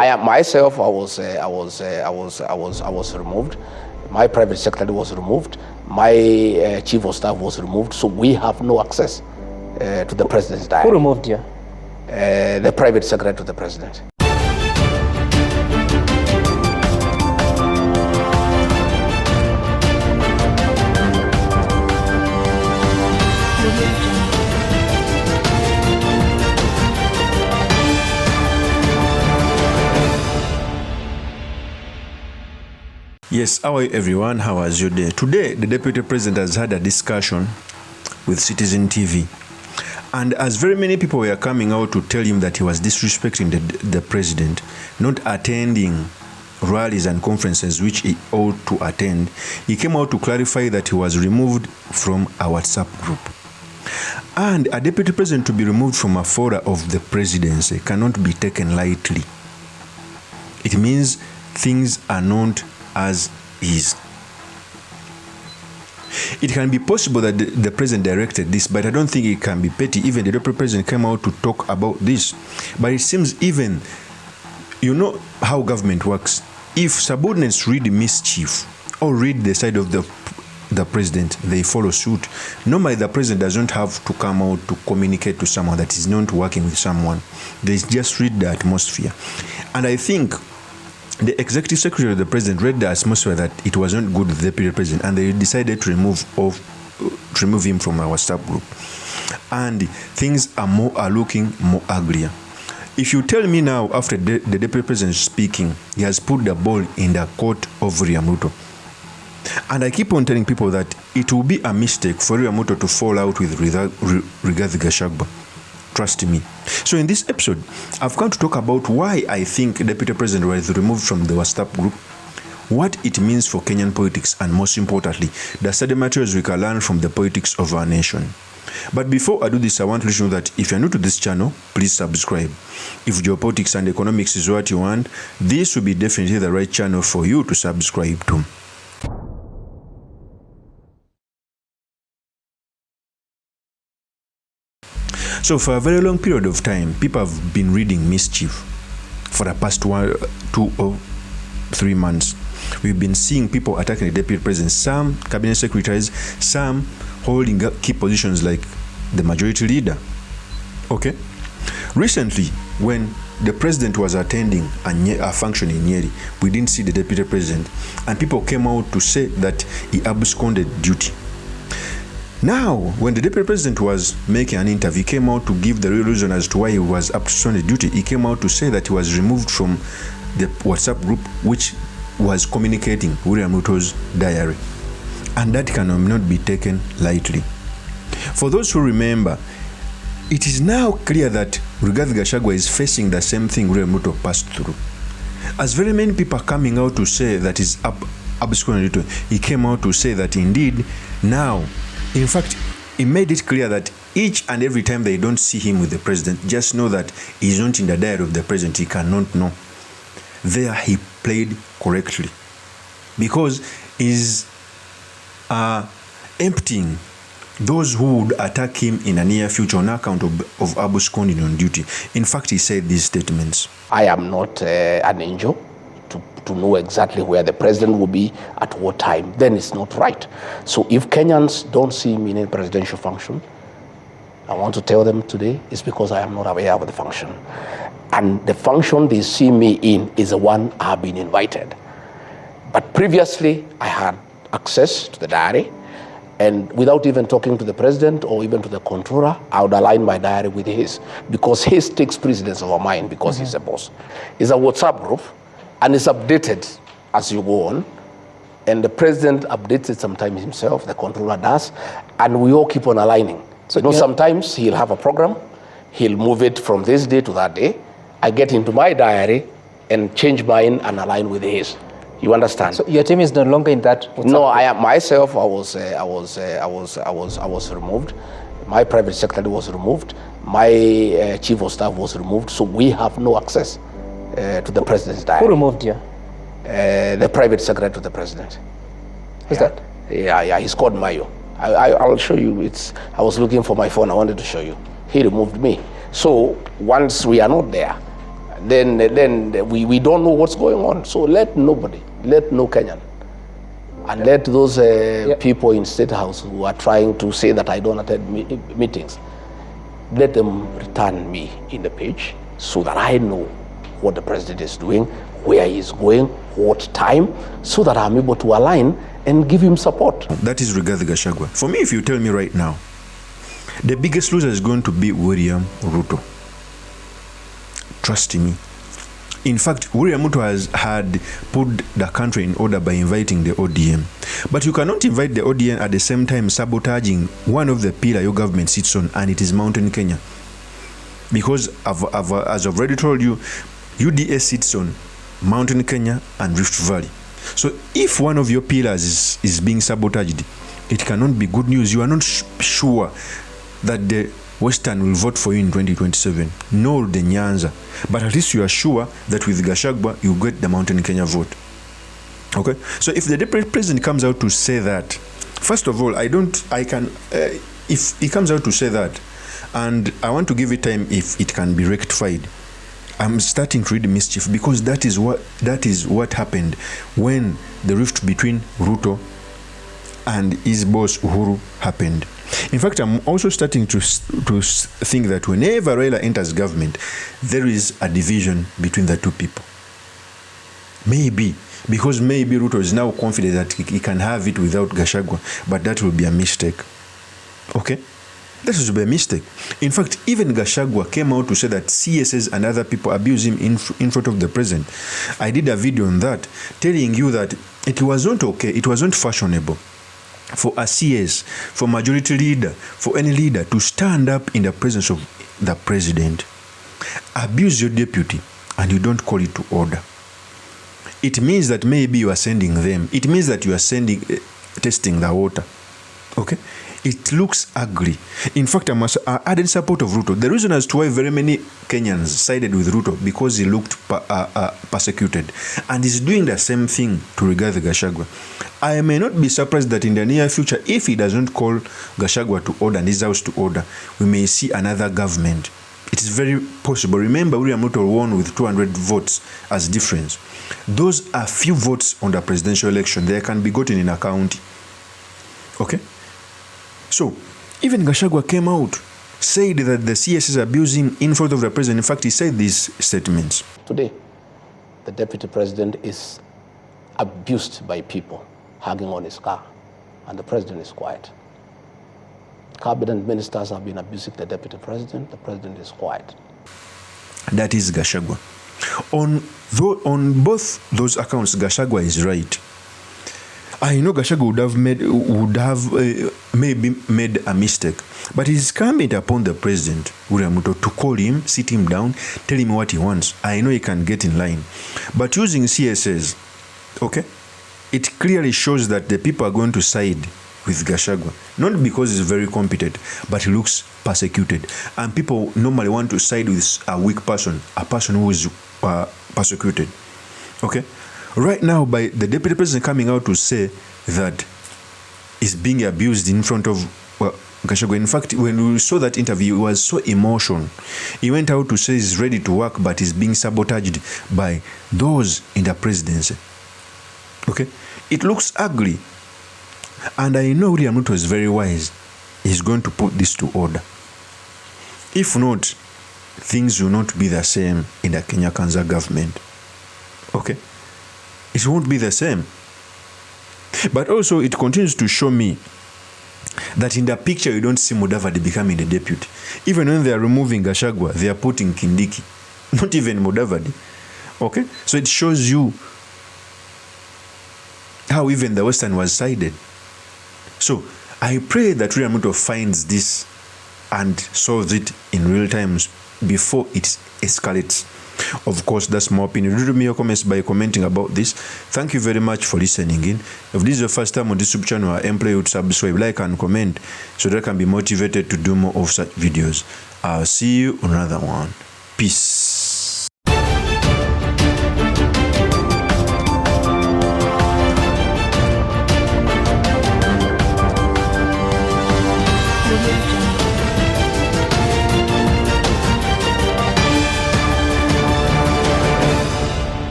Myself, I was removed. My private secretary was removed. My chief of staff was removed. So we have no access to the president's diary. Who removed you? The private secretary to the president. Yes, how are you everyone? How was your day? Today, the Deputy President has had a discussion with Citizen TV. And as very many people were coming out to tell him that he was disrespecting the President, not attending rallies and conferences which he ought to attend, he came out to clarify that he was removed from a WhatsApp group. And a Deputy President to be removed from a fora of the presidency cannot be taken lightly. It means things are not as is. It can be possible that the president directed this, but I don't think it can be petty. Even the deputy president came out to talk about this. But it seems even, you know how government works. If subordinates read mischief or read the side of the president, they follow suit. Normally, the president doesn't have to come out to communicate to someone that is not working with someone. They just read the atmosphere. And I think the executive secretary of the president read the atmosphere that it was not good with the deputy president, and they decided to remove him from our WhatsApp group. And things are looking more uglier. If you tell me now, after the deputy president speaking, he has put the ball in the court of RUTO. And I keep on telling people that it will be a mistake for RUTO to fall out with GACHAGUA. Trust me. So in this episode, I've come to talk about why I think Deputy President was removed from the WhatsApp group, what it means for Kenyan politics, and most importantly, the study materials we can learn from the politics of our nation. But before I do this, I want to let you know that if you're new to this channel, please subscribe. If geopolitics and economics is what you want, this will be definitely the right channel for you to subscribe to. So for a very long period of time, people have been reading mischief for the past 2 or 3 months. We've been seeing people attacking the deputy president, some cabinet secretaries, some holding key positions like the majority leader. Okay? Recently, when the president was attending a function in Nyeri, we didn't see the deputy president, and people came out to say that he absconded duty. Now, when the deputy president was making an interview, he came out to give the real reason as to why he was absconded duty. He came out to say that he was removed from the WhatsApp group which was communicating William Ruto's diary. And that cannot be taken lightly. For those who remember, it is now clear that GACHAGUA is facing the same thing William Ruto passed through. As very many people are coming out to say that he's absconded duty, he came out to say that indeed now, in fact, he made it clear that each and every time they don't see him with the president, just know that he's not in the diary of the president. He cannot know. There he played correctly, because he's emptying those who would attack him in a near future on account of absconding on duty. In fact, he said these statements. I am not an angel to know exactly where the president will be at what time. Then it's not right. So if Kenyans don't see me in a presidential function, I want to tell them today it's because I am not aware of the function. And the function they see me in is the one I have been invited. But previously, I had access to the diary, and without even talking to the president or even to the controller, I would align my diary with his, because his takes precedence over mine, because he's the boss. It's a WhatsApp group, and it's updated as you go on. And the president updates it sometimes himself, the controller does, and we all keep on aligning. So sometimes he'll have a program, he'll move it from this day to that day. I get into my diary and change mine and align with his. You understand? So your team is no longer in that WhatsApp No, I am myself. I was removed. My private secretary was removed. My chief of staff was removed. So we have no access to the president's diary. Who removed you? The private secretary to the president. Who's that? Yeah, he's called Mayo. I'll show you. I was looking for my phone. I wanted to show you. He removed me. So once we are not there, then we don't know what's going on. So let nobody, let no Kenyan, and let those people in State House who are trying to say that I don't attend meetings, let them return me in the page so that I know what the president is doing, where he's going, what time, so that I'm able to align and give him support. That is regarding GACHAGUA. For me, if you tell me right now, the biggest loser is going to be William Ruto. Trust me. In fact, William Ruto had put the country in order by inviting the ODM. But you cannot invite the ODM at the same time sabotaging one of the pillars your government sits on, and it is Mountain Kenya. Because as I've already told you, UDA sits on Mountain Kenya and Rift Valley. So if one of your pillars is being sabotaged, it cannot be good news. You are not sure that the Western will vote for you in 2027, nor the Nyanza. But at least you are sure that with GACHAGUA, you get the Mountain Kenya vote. Okay? So if the deputy president comes out to say that, first of all, if he comes out to say that, and I want to give it time if it can be rectified, I'm starting to read mischief, because that is what happened when the rift between Ruto and his boss Uhuru happened. In fact, I'm also starting to think that whenever Raila enters government, there is a division between the two people. Maybe, because maybe Ruto is now confident that he can have it without GACHAGUA, but that will be a mistake. Okay? That will be a mistake. In fact, even GACHAGUA came out to say that CSs and other people abuse him in front of the president. I did a video on that, telling you that it wasn't okay, it wasn't fashionable for a CS, for majority leader, for any leader to stand up in the presence of the president, abuse your deputy, and you don't call it to order. It means that maybe you are sending them. It means that you are testing the water. Okay? It looks ugly. In fact, I'm added support of Ruto. The reason as to why very many Kenyans sided with Ruto, because he looked persecuted. And he's doing the same thing to regard GACHAGUA. I may not be surprised that in the near future, if he doesn't call GACHAGUA to order and his house to order, we may see another government. It is very possible. Remember, William Ruto won with 200 votes as difference. Those are few votes on the presidential election. They can be gotten in a county. Okay? So, even GACHAGUA came out, said that the CS is abusing in front of the president. In fact, he said these statements. Today, the deputy president is abused by people hugging on his car, and the president is quiet. Cabinet ministers have been abusing the president is quiet. That is GACHAGUA. On both those accounts, GACHAGUA is right. I know GACHAGUA would have maybe made a mistake, but it is incumbent upon the president, William Ruto, to call him, sit him down, tell him what he wants. I know he can get in line. But using CSS, okay, it clearly shows that the people are going to side with GACHAGUA. Not because he's very competent, but he looks persecuted. And people normally want to side with a weak person, a person who is persecuted. Okay? Right now, by the deputy president coming out to say that he's being abused in front of GACHAGUA. In fact, when we saw that interview, it was so emotional. He went out to say he's ready to work, but he's being sabotaged by those in the presidency. Okay? It looks ugly. And I know William Ruto is very wise. He's going to put this to order. If not, things will not be the same in the Kenya Kwanza government. Okay? It won't be the same. But also, it continues to show me that in the picture, you don't see Mudavadi becoming the deputy. Even when they are removing GACHAGUA, they are putting Kindiki. Not even Mudavadi. Okay? So it shows you how even the Western was sided. So I pray that William Ruto finds this and solves it in real times before it escalates. Of course, that's my opinion. Do me your comments by commenting about this. Thank you very much for listening in. If this is your first time on this YouTube channel, I implore you to subscribe, like, and comment so that I can be motivated to do more of such videos. I'll see you on another one. Peace.